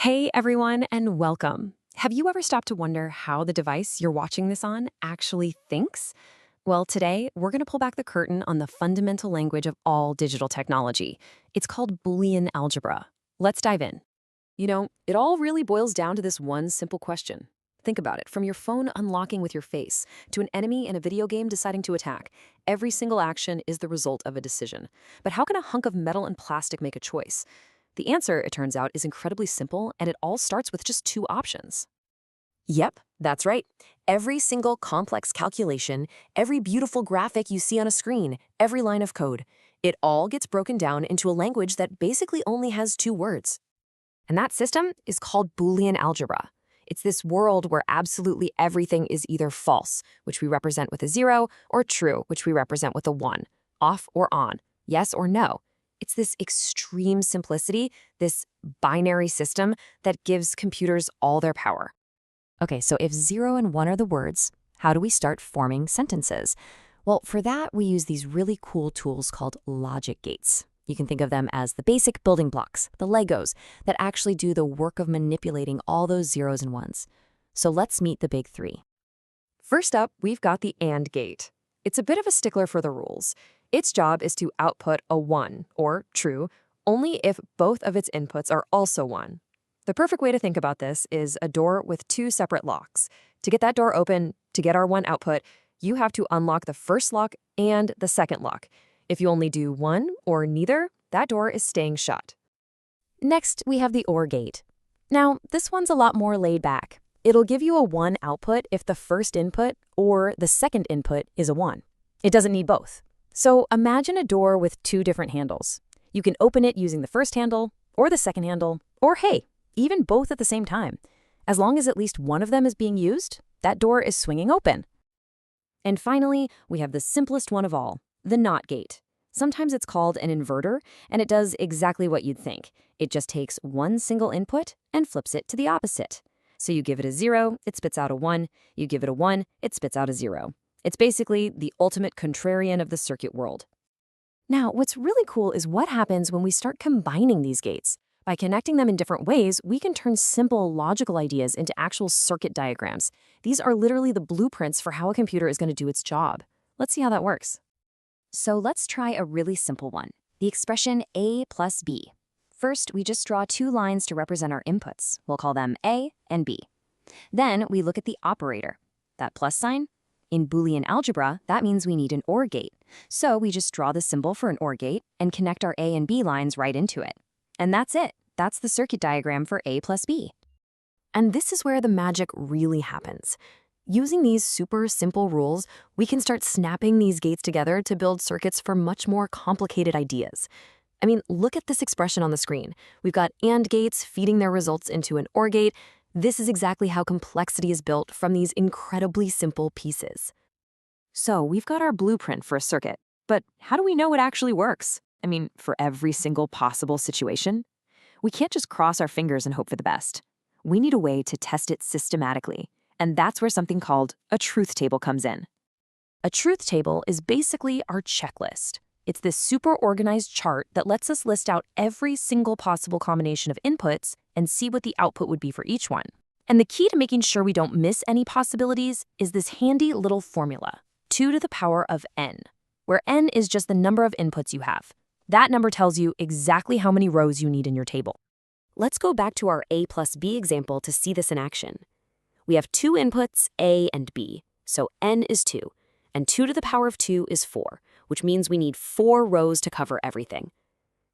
Hey everyone, and welcome. Have you ever stopped to wonder how the device you're watching this on actually thinks? Well, today we're going to pull back the curtain on the fundamental language of all digital technology. It's called Boolean Algebra. Let's dive in. It all really boils down to this one simple question. Think about it, from your phone unlocking with your face to an enemy in a video game deciding to attack. Every single action is the result of a decision. But how can a hunk of metal and plastic make a choice? The answer, it turns out, is incredibly simple, and it all starts with just two options. Yep, that's right. Every single complex calculation, every beautiful graphic you see on a screen, every line of code, it all gets broken down into a language that basically only has two words. And that system is called Boolean algebra. It's this world where absolutely everything is either false, which we represent with a 0, or true, which we represent with a 1, off or on, yes or no. It's this extreme simplicity, this binary system that gives computers all their power. Okay, so if 0 and 1 are the words, how do we start forming sentences? Well, for that, we use these really cool tools called logic gates. You can think of them as the basic building blocks, the Legos, that actually do the work of manipulating all those zeros and ones. So let's meet the big three. First up, we've got the AND gate. It's a bit of a stickler for the rules. Its job is to output a 1, or true, only if both of its inputs are also 1. The perfect way to think about this is a door with two separate locks. To get that door open, to get our 1 output, you have to unlock the first lock and the second lock. If you only do one or neither, that door is staying shut. Next, we have the OR gate. Now, this one's a lot more laid back. It'll give you a 1 output if the first input or the second input is a 1. It doesn't need both. So imagine a door with two different handles. You can open it using the first handle or the second handle, or hey, even both at the same time. As long as at least one of them is being used, that door is swinging open. And finally, we have the simplest one of all, the NOT gate. Sometimes it's called an inverter, and it does exactly what you'd think. It just takes one single input and flips it to the opposite. So you give it a 0, it spits out a 1. You give it a 1, it spits out a 0. It's basically the ultimate contrarian of the circuit world. Now, what's really cool is what happens when we start combining these gates. By connecting them in different ways, we can turn simple logical ideas into actual circuit diagrams. These are literally the blueprints for how a computer is going to do its job. Let's see how that works. So let's try a really simple one, the expression A plus B. First, we just draw two lines to represent our inputs. We'll call them A and B. Then we look at the operator, that plus sign. In Boolean algebra, that means we need an OR gate. So we just draw the symbol for an OR gate and connect our A and B lines right into it. And that's it. That's the circuit diagram for A plus B. And this is where the magic really happens. Using these super simple rules, we can start snapping these gates together to build circuits for much more complicated ideas. I mean, look at this expression on the screen. We've got AND gates feeding their results into an OR gate. This is exactly how complexity is built from these incredibly simple pieces. So we've got our blueprint for a circuit, but how do we know it actually works? I mean, for every single possible situation? We can't just cross our fingers and hope for the best. We need a way to test it systematically, and that's where something called a truth table comes in. A truth table is basically our checklist. It's this super organized chart that lets us list out every single possible combination of inputs and see what the output would be for each one. And the key to making sure we don't miss any possibilities is this handy little formula, 2 to the power of n, where n is just the number of inputs you have. That number tells you exactly how many rows you need in your table. Let's go back to our A plus B example to see this in action. We have two inputs, A and B, so n is 2, and 2 to the power of 2 is 4, which means we need 4 rows to cover everything.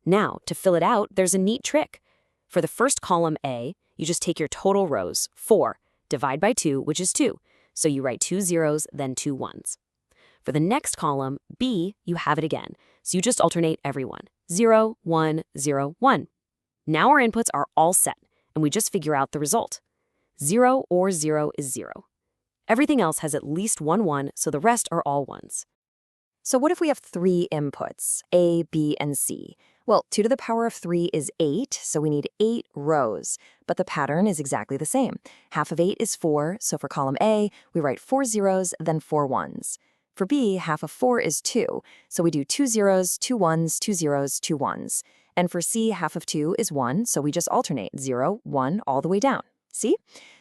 Now, to fill it out, there's a neat trick. For the first column, A, you just take your total rows, 4, divide by 2, which is 2. So you write 2 zeros, then 2 ones. For the next column, B, you have it again. So you just alternate every one, 0, 1, 0, 1. Now our inputs are all set, and we just figure out the result. 0 or 0 is 0. Everything else has at least one 1, so the rest are all 1s. So what if we have 3 inputs, A, B, and C? Well, 2 to the power of 3 is 8, so we need 8 rows. But the pattern is exactly the same. Half of 8 is 4, so for column A, we write 4 zeros, then 4 ones. For B, half of 4 is 2, so we do 2 zeros, 2 ones, 2 zeros, 2 ones. And for C, half of 2 is 1, so we just alternate 0, 1, all the way down. See?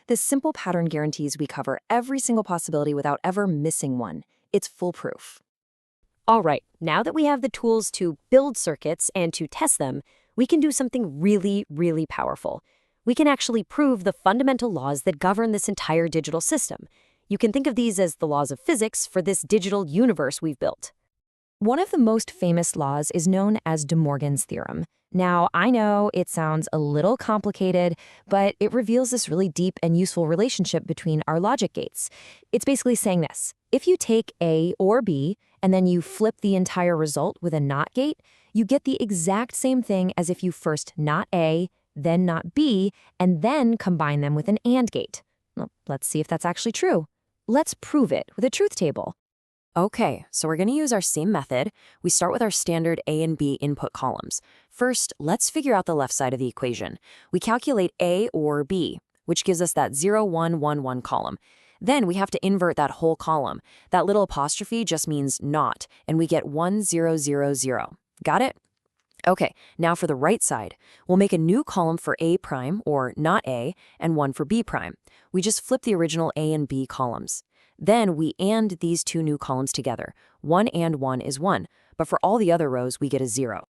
This simple pattern guarantees we cover every single possibility without ever missing one. It's foolproof. All right, now that we have the tools to build circuits and to test them, we can do something really, really powerful. We can actually prove the fundamental laws that govern this entire digital system. You can think of these as the laws of physics for this digital universe we've built. One of the most famous laws is known as De Morgan's theorem. Now, I know it sounds a little complicated, but it reveals this really deep and useful relationship between our logic gates. It's basically saying this: if you take A or B, and then you flip the entire result with a NOT gate, you get the exact same thing as if you first NOT A, then NOT B, and then combine them with an AND gate. Well, let's see if that's actually true. Let's prove it with a truth table. Okay, so we're going to use our same method. We start with our standard A and B input columns. First, let's figure out the left side of the equation. We calculate A or B, which gives us that 0, 1, 1, 1 column. Then we have to invert that whole column. That little apostrophe just means not, and we get 1, 0, 0, 0. Got it? Okay, now for the right side, we'll make a new column for A prime, or not A, and one for B prime. We just flip the original A and B columns. Then we AND these two new columns together. 1 and 1 is 1, but for all the other rows, we get a 0.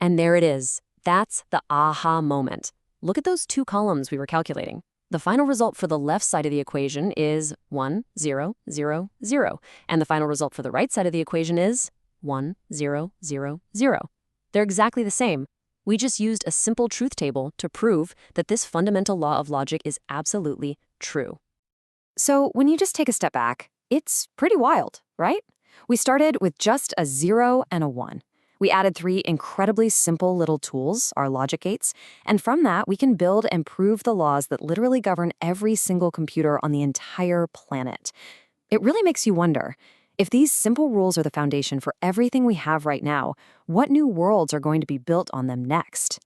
And there it is. That's the aha moment. Look at those two columns we were calculating. The final result for the left side of the equation is 1, 0, 0, 0. And the final result for the right side of the equation is 1, 0, 0, 0. They're exactly the same. We just used a simple truth table to prove that this fundamental law of logic is absolutely true. So when you just take a step back, it's pretty wild, right? We started with just a 0 and a 1. We added 3 incredibly simple little tools, our logic gates, and from that we can build and prove the laws that literally govern every single computer on the entire planet. It really makes you wonder, if these simple rules are the foundation for everything we have right now, what new worlds are going to be built on them next?